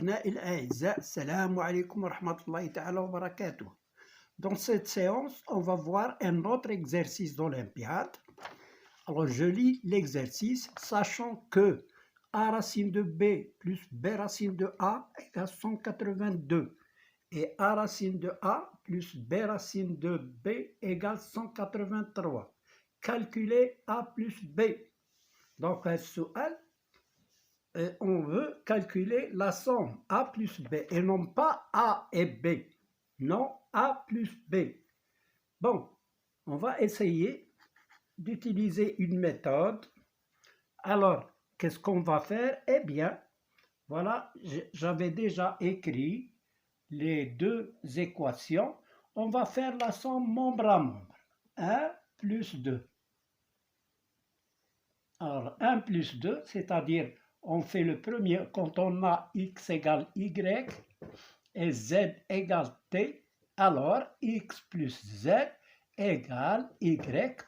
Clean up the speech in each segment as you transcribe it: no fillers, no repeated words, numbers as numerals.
أبنائي الأعزاء السلام عليكم ورحمة الله تعالى وبركاته. Dans cette séance, on va voir un autre exercice d'Olympiade. Alors je lis l'exercice, sachant que a racine de b plus b racine de a égale 182 et a racine de a plus b racine de b égale 183. Calculez a plus b. Donc on veut calculer la somme a plus b et non pas a et b. Non, a plus b. Bon, on va essayer d'utiliser une méthode. Alors, qu'est-ce qu'on va faire? Eh bien, voilà, j'avais déjà écrit les deux équations. On va faire la somme membre à membre. 1 plus 2. Alors, 1 plus 2, c'est-à-dire, on fait le premier quand on a x égale y et z égale t, alors x plus z égale y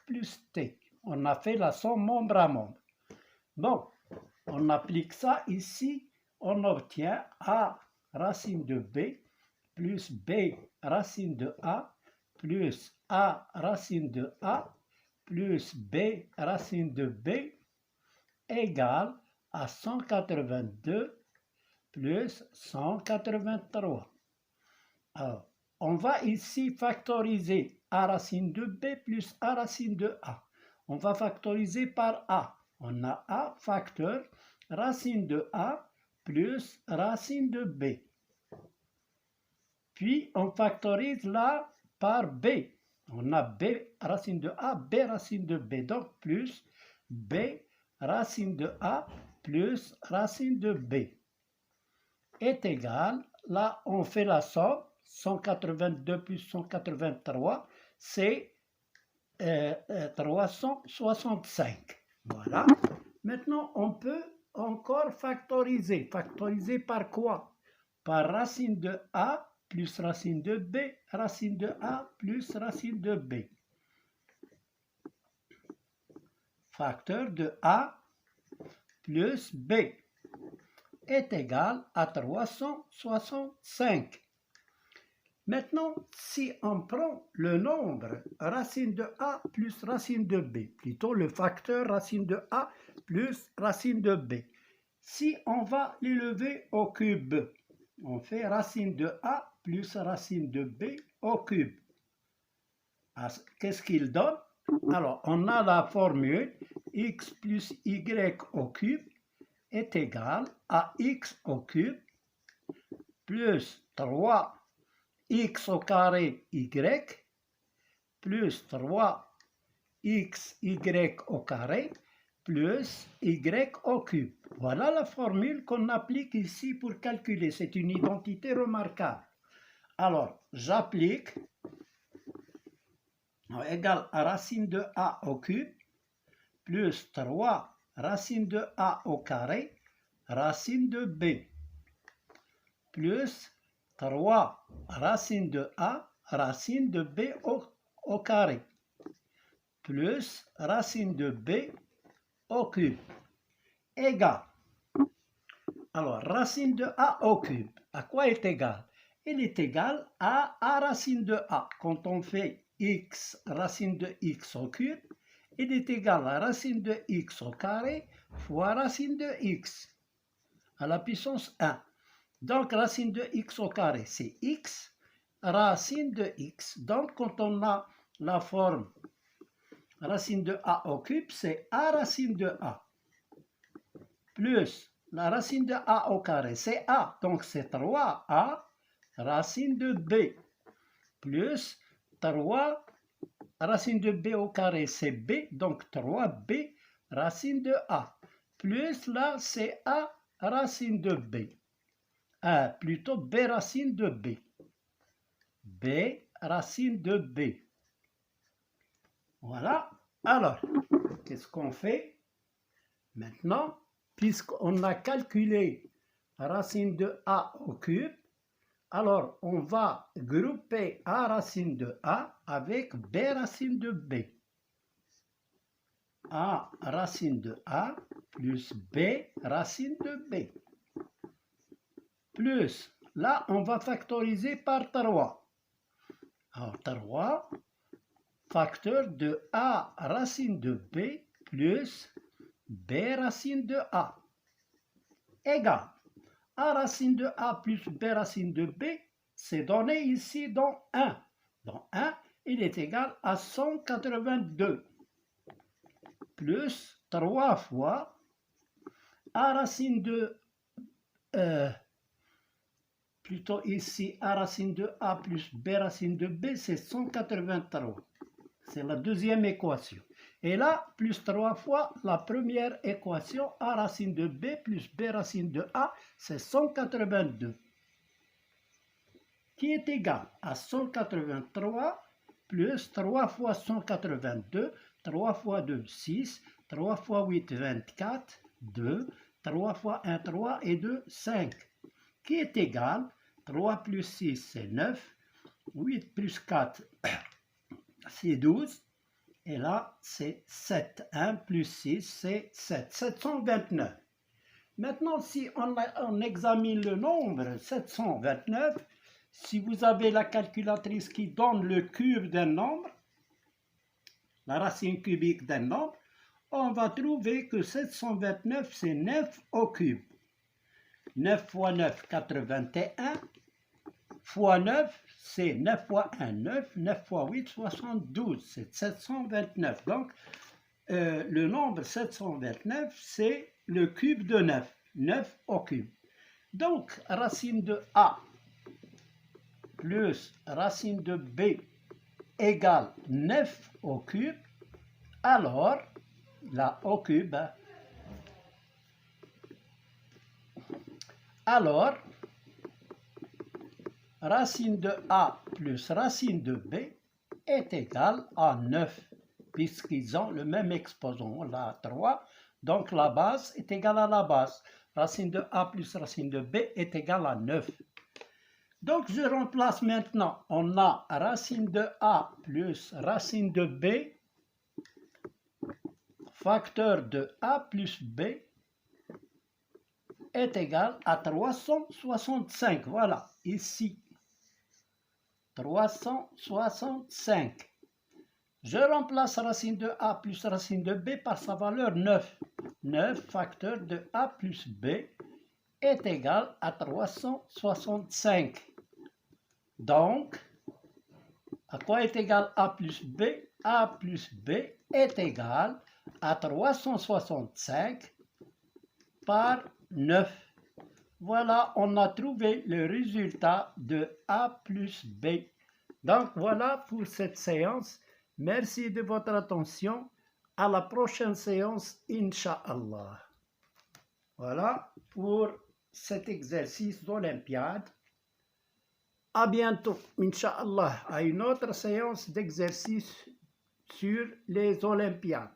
plus t. On a fait la somme membre à membre. Bon, on applique ça ici, on obtient a racine de b plus b racine de a plus a racine de a plus b racine de b égale à 182 plus 183. Alors, on va ici factoriser a racine de b plus a racine de a. On va factoriser par a. On a a facteur racine de a plus racine de b. Puis, on factorise là par b. On a b racine de a, b racine de b. Donc, plus b racine de a plus racine de b est égal, là on fait la somme, 182 plus 183, c'est 365. Voilà. Maintenant, on peut encore factoriser. Factoriser par quoi? Par racine de a plus racine de b, racine de a plus racine de b. Facteur de a plus b est égal à 365. Maintenant, si on prend le nombre racine de a plus racine de b, plutôt le facteur racine de a plus racine de b, si on va l'élever au cube, on fait racine de a plus racine de b au cube. Qu'est-ce qu'il donne? Alors, on a la formule x plus y au cube est égal à x au cube plus 3x au carré y plus 3xy au carré plus y au cube. Voilà la formule qu'on applique ici pour calculer. C'est une identité remarquable. Alors, j'applique égal à racine de a au cube plus 3 racine de a au carré, racine de b, plus 3 racine de a, racine de b au carré, plus racine de b au cube, égal. Alors, racine de a au cube, à quoi est égal? Il est égal à a racine de a. Quand on fait x racine de x au cube, il est égal à racine de x au carré fois racine de x à la puissance 1. Donc, racine de x au carré, c'est x, racine de x. Donc, quand on a la forme racine de a au cube, c'est a racine de a. Plus la racine de a au carré, c'est a. Donc, c'est 3a racine de b. Plus 3 racine de b au carré, c'est b, donc 3b racine de a. Plus là, c'est a racine de b. Plutôt b racine de b. B racine de b. Voilà. Alors, qu'est-ce qu'on fait? Maintenant, puisqu'on a calculé racine de a au cube, alors, on va grouper a racine de a avec b racine de b. A racine de a plus b racine de b. plus, là, on va factoriser par 3. Alors, 3, facteur de A racine de B plus B racine de A, égale A racine de A plus B racine de B, c'est donné ici dans 1. Dans 1, il est égal à 182, plus 3 fois A racine de plutôt ici A racine de A plus B racine de B, c'est 183. C'est la deuxième équation. Et là, plus 3 fois la première équation, A racine de B plus B racine de A, c'est 182. Qui est égal à 183 plus 3 fois 182, 3 fois 2, 6, 3 fois 8, 24, 2, 3 fois 1, 3 et 2, 5. Qui est égal, 3 plus 6, c'est 9, 8 plus 4, c'est 12, et là, c'est 7. 1 plus 6, c'est 7. 729. Maintenant, si on examine le nombre 729, si vous avez la calculatrice qui donne le cube d'un nombre, la racine cubique d'un nombre, on va trouver que 729, c'est 9 au cube. 9 fois 9, 81. Fois 9, c'est 9 fois 1, 9. 9 fois 8, 72. C'est 729. Donc, le nombre 729, c'est le cube de 9. 9 au cube. Donc, racine de A plus racine de B égale 9 au cube. Alors, là, au cube, alors, racine de A plus racine de B est égale à 9, puisqu'ils ont le même exposant, là 3, donc la base est égale à la base. Racine de A plus racine de B est égale à 9. Donc je remplace maintenant, on a racine de A plus racine de B, facteur de A plus B est égal à 365. Voilà, ici. 365. Je remplace racine de A plus racine de B par sa valeur 9. 9 facteur de A plus B est égal à 365. Donc, à quoi est égal A plus B? A plus B est égal à 365 par 9. Voilà, on a trouvé le résultat de A plus B. Donc voilà pour cette séance. Merci de votre attention. À la prochaine séance, Inch'Allah. Voilà pour cet exercice d'Olympiade. À bientôt, Inch'Allah, à une autre séance d'exercice sur les Olympiades.